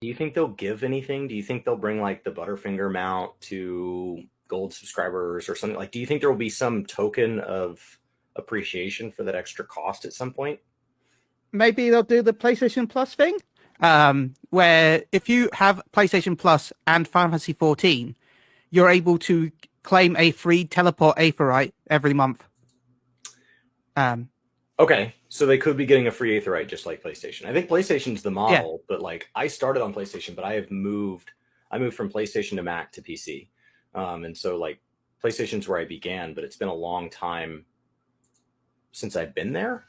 Do you think they'll give anything? Do you think they'll bring like the Butterfinger mount to gold subscribers or something? Like, do you think there will be some token of appreciation for that extra cost at some point? Maybe they'll do the PlayStation Plus thing, where if you have PlayStation Plus and Final Fantasy 14, you're able to claim a free teleport Aetheryte every month. Um, Okay, so they could be getting a free Aetheryte just like PlayStation. I think PlayStation's the yeah. model, but like I started on PlayStation, but I moved from PlayStation to Mac to PC. And so like PlayStation's where I began, but it's been a long time since I've been there.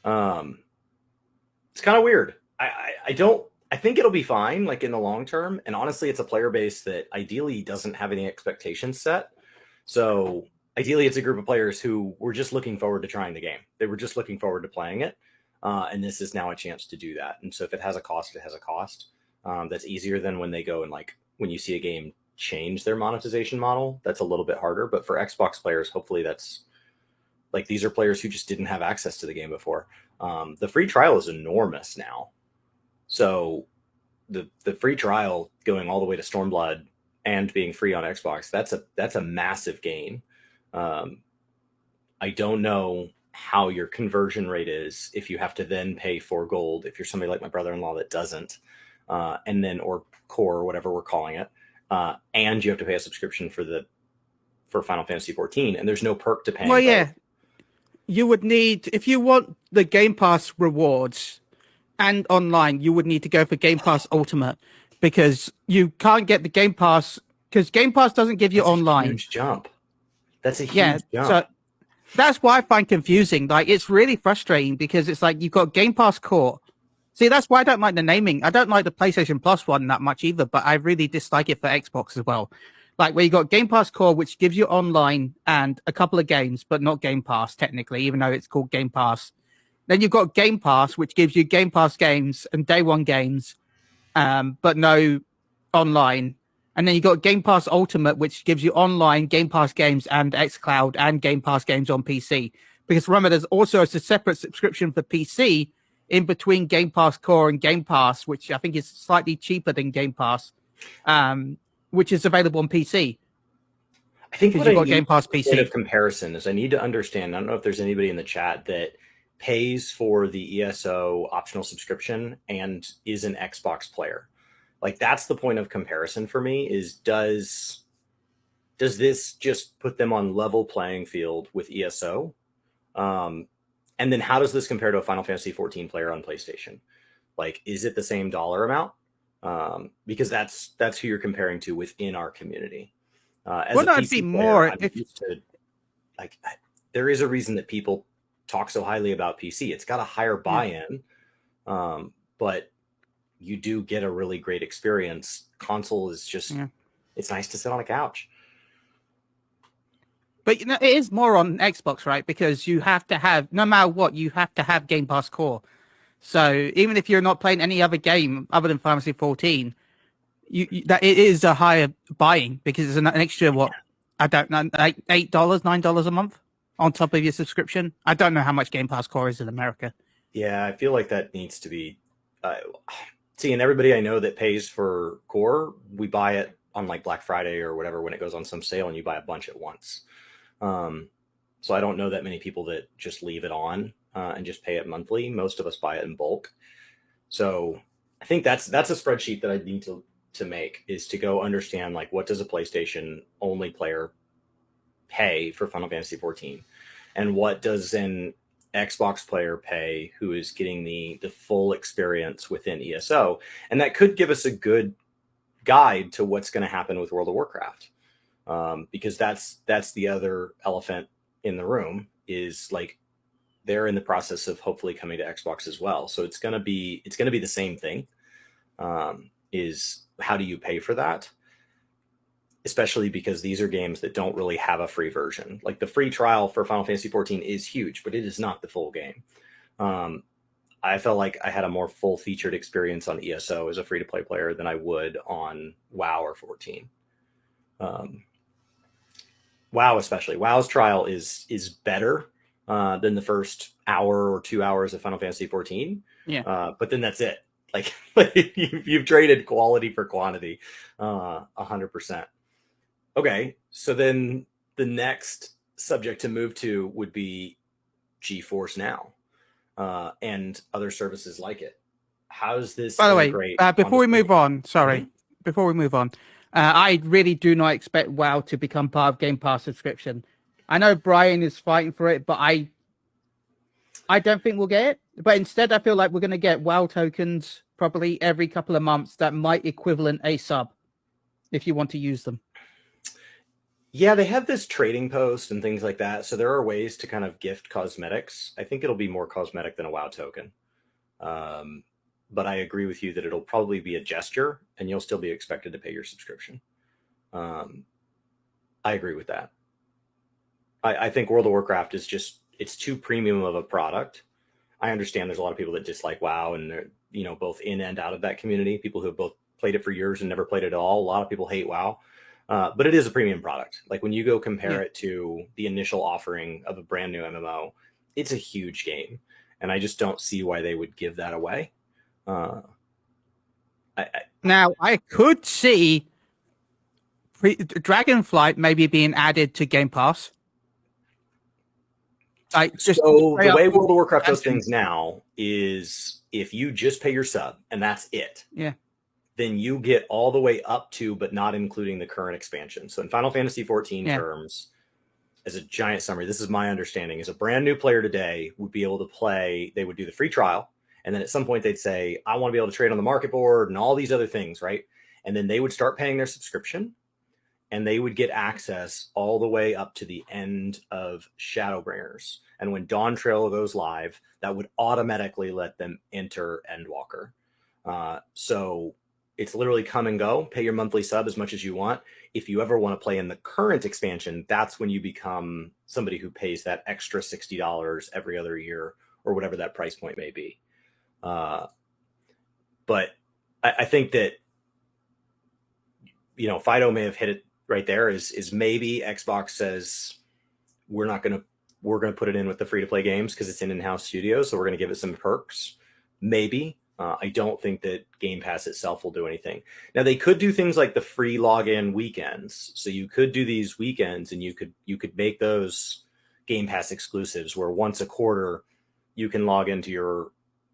Um, it's kind of weird. I don't I think it'll be fine like in the long term. And honestly, it's a player base that ideally doesn't have any expectations set. So ideally, it's a group of players who were just looking forward to trying the game. They were just looking forward to playing it, and this is now a chance to do that. And so if it has a cost, it has a cost. That's easier than when they go and like when you see a game change their monetization model. That's a little bit harder. But for Xbox players, hopefully that's like these are players who just didn't have access to the game before. The free trial is enormous now. So the free trial going all the way to Stormblood and being free on Xbox, that's a massive gain. Um, I don't know how your conversion rate is if you have to then pay for gold if you're somebody like my brother-in-law that doesn't, and then or core or whatever we're calling it, and you have to pay a subscription for Final Fantasy 14, and there's no perk to Well, paying both. yeah. You would need, if you want the Game Pass rewards and online, you would need to go for Game Pass Ultimate because you can't get the Game Pass because Game Pass doesn't give you That's a online. huge jump. That's a Yeah. huge jump. So that's why I find confusing. Like it's really frustrating because it's like you've got Game Pass Core. See, that's why I don't like the naming. I don't like the PlayStation Plus one that much either, but I really dislike it for Xbox as well. Like where you got Game Pass Core, which gives you online and a couple of games, but not Game Pass technically, even though it's called Game Pass. Then you've got Game Pass, which gives you Game Pass games and day one games, but no online. And then you got Game Pass Ultimate, which gives you online Game Pass games and xCloud and Game Pass games on PC. Because remember, there's also a separate subscription for PC in between Game Pass Core and Game Pass, which I think is slightly cheaper than Game Pass, which is available on PC I think because what you've I got need Game Pass as a point of PC. comparison is I need to understand. I don't know if there's anybody in the chat that pays for the ESO optional subscription and is an Xbox player. Like that's the point of comparison for me is does this just put them on level playing field with ESO? Um, and then how does this compare to a Final Fantasy 14 player on PlayStation? Like, is it the same dollar amount? Because that's who you're comparing to within our community. As Well, a no, it'd be PC player, more I'm if used to like there is a reason that people talk so highly about PC. It's got a higher yeah, buy-in, but you do get a really great experience. Console is just yeah. it's nice to sit on a couch. But you know, it is more on Xbox, right? Because you have to have, no matter what, you have to have Game Pass Core. So even if you're not playing any other game other than Final Fantasy 14, that it is a higher buying because it's an extra what I don't know, like $8, $9 a month on top of your subscription. I don't know how much Game Pass Core is in America. Yeah, I feel like that needs to be. Uh, See, and everybody I know that pays for Core, we buy it on like Black Friday or whatever when it goes on some sale, and you buy a bunch at once. Um, so I don't know that many people that just leave it on and just pay it monthly. Most of us buy it in bulk. So I think that's a spreadsheet that I need to make is to go understand like what does a PlayStation only player pay for Final Fantasy 14, and what does an Xbox player pay who is getting the full experience within ESO, and that could give us a good guide to what's going to happen with World of Warcraft, because that's the other elephant in the room is like they're in the process of hopefully coming to Xbox as well. So it's gonna be the same thing. Is how do you pay for that? Especially because these are games that don't really have a free version. Like the free trial for Final Fantasy 14 is huge, but it is not the full game. Um, I felt like I had a more full featured experience on ESO as a free to play player than I would on WoW or 14. Um, WoW especially. WoW's trial is better than the first hour or 2 hours of Final Fantasy 14, Yeah. but then that's it. Like you've traded quality for quantity, 100%. Okay, so then the next subject to move to would be GeForce Now, and other services like it. How does this By the way, integrate onto before we move Sony? on, sorry, Mhm. before we move on, I really do not expect WoW to become part of Game Pass subscription. I know Brian is fighting for it, but I don't think we'll get it. But instead, I feel like we're going to get WoW tokens probably every couple of months that might equivalent a sub if you want to use them. Yeah, they have this trading post and things like that. So there are ways to kind of gift cosmetics. I think it'll be more cosmetic than a WoW token. Um, but I agree with you that it'll probably be a gesture and you'll still be expected to pay your subscription. Um, I agree with that. I think World of Warcraft is just, it's too premium of a product. I understand there's a lot of people that dislike WoW and they're, both in and out of that community, people who have both played it for years and never played it at all. A lot of people hate WoW. But it is a premium product. Like when you go compare it to the initial offering of a brand new MMO, it's a huge game. And I just don't see why they would give that away. Now, I could see Dragonflight maybe being added to Game Pass. So the way World of Warcraft does things now is if you just pay your sub and that's it. Yeah. Then you get all the way up to, but not including the current expansion. So in Final Fantasy 14 terms, as a giant summary, this is my understanding, is a brand new player today would be able to play, they would do the free trial. And then at some point they'd say, I want to be able to trade on the market board and all these other things, right? And then they would start paying their subscription and they would get access all the way up to the end of Shadowbringers. And when Dawntrail goes live, that would automatically let them enter Endwalker. So it's literally come and go, pay your monthly sub as much as you want. If you ever want to play in the current expansion, that's when you become somebody who pays that extra $60 every other year or whatever that price point may be. But I think that, Fido may have hit it right there is maybe Xbox says we're going to put it in with the free to play games because it's in-house studios. So we're going to give it some perks. Maybe. I don't think that Game Pass itself will do anything. Now they could do things like the free login weekends. So you could do these weekends and you could make those Game Pass exclusives where once a quarter you can log into your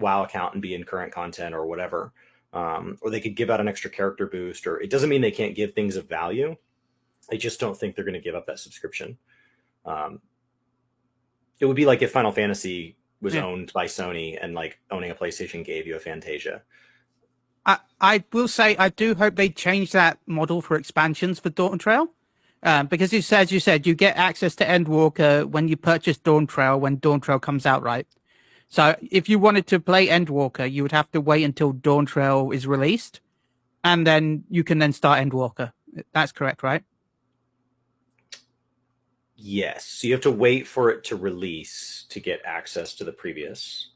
WoW account and be in current content or whatever. Or they could give out an extra character boost, or it doesn't mean they can't give things of value. I just don't think they're going to give up that subscription. It would be like if Final Fantasy was owned by Sony and like owning a PlayStation gave you a Fantasia. I will say I do hope they change that model for expansions for Dawntrail. Because as you said, you get access to Endwalker when you purchase Dawntrail when Dawntrail comes out, right? So if you wanted to play Endwalker, you would have to wait until Dawntrail is released, and then you can then start Endwalker. That's correct, right? Yes. So you have to wait for it to release to get access to the previous.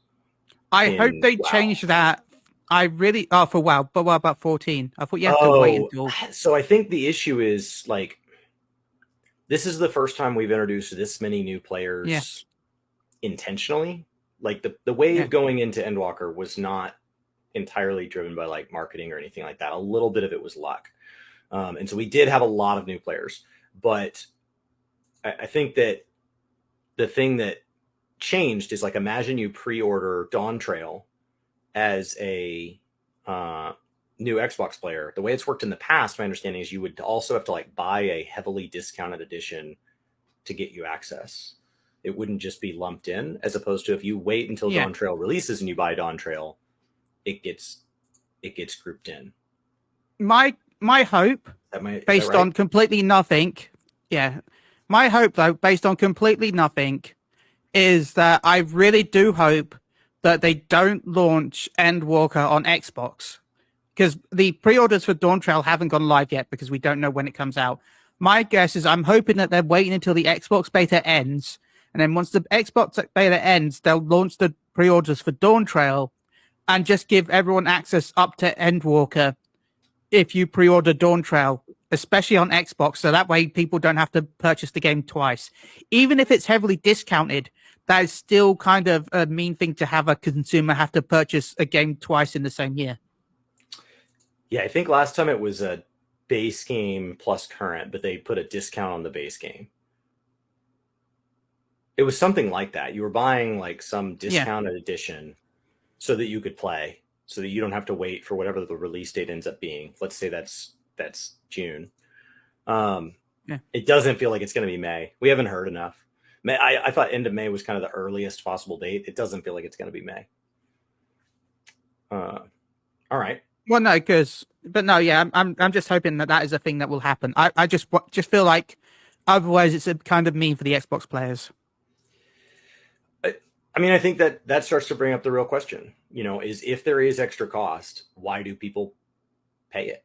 I hope they change that. I really for WoW, but what about 14? I thought you have to wait until. So I think the issue is like this is the first time we've introduced this many new players intentionally. Like the wave going into Endwalker was not entirely driven by like marketing or anything like that. A little bit of it was luck. And so we did have a lot of new players, but I think that the thing that changed is like, imagine you pre-order Dawntrail as a new Xbox player. The way it's worked in the past, my understanding is you would also have to like buy a heavily discounted edition to get you access. It wouldn't just be lumped in, as opposed to if you wait until Dawntrail releases and you buy Dawntrail, it gets grouped in. My hope, based on completely nothing, my hope though, based on completely nothing, is that I really do hope that they don't launch Endwalker on Xbox, because the pre-orders for Dawntrail haven't gone live yet because we don't know when it comes out. My guess is I'm hoping that they're waiting until the Xbox beta ends, and then once the Xbox beta ends, they'll launch the pre-orders for Dawntrail and just give everyone access up to Endwalker if you pre-order Dawntrail, especially on Xbox, so that way people don't have to purchase the game twice. Even if it's heavily discounted, that is still kind of a mean thing to have a consumer have to purchase a game twice in the same year. Yeah, I think last time it was a base game plus current, but they put a discount on the base game. It was something like that. You were buying like some discounted edition so that you could play, so that you don't have to wait for whatever the release date ends up being. Let's say that's June. It doesn't feel like it's going to be May. We haven't heard enough. May, I thought end of May was kind of the earliest possible date. It doesn't feel like it's going to be May. All right. Well, no, I'm just hoping that is a thing that will happen. I just feel like otherwise it's a kind of mean for the Xbox players. I mean, I think that starts to bring up the real question, is if there is extra cost, why do people pay it?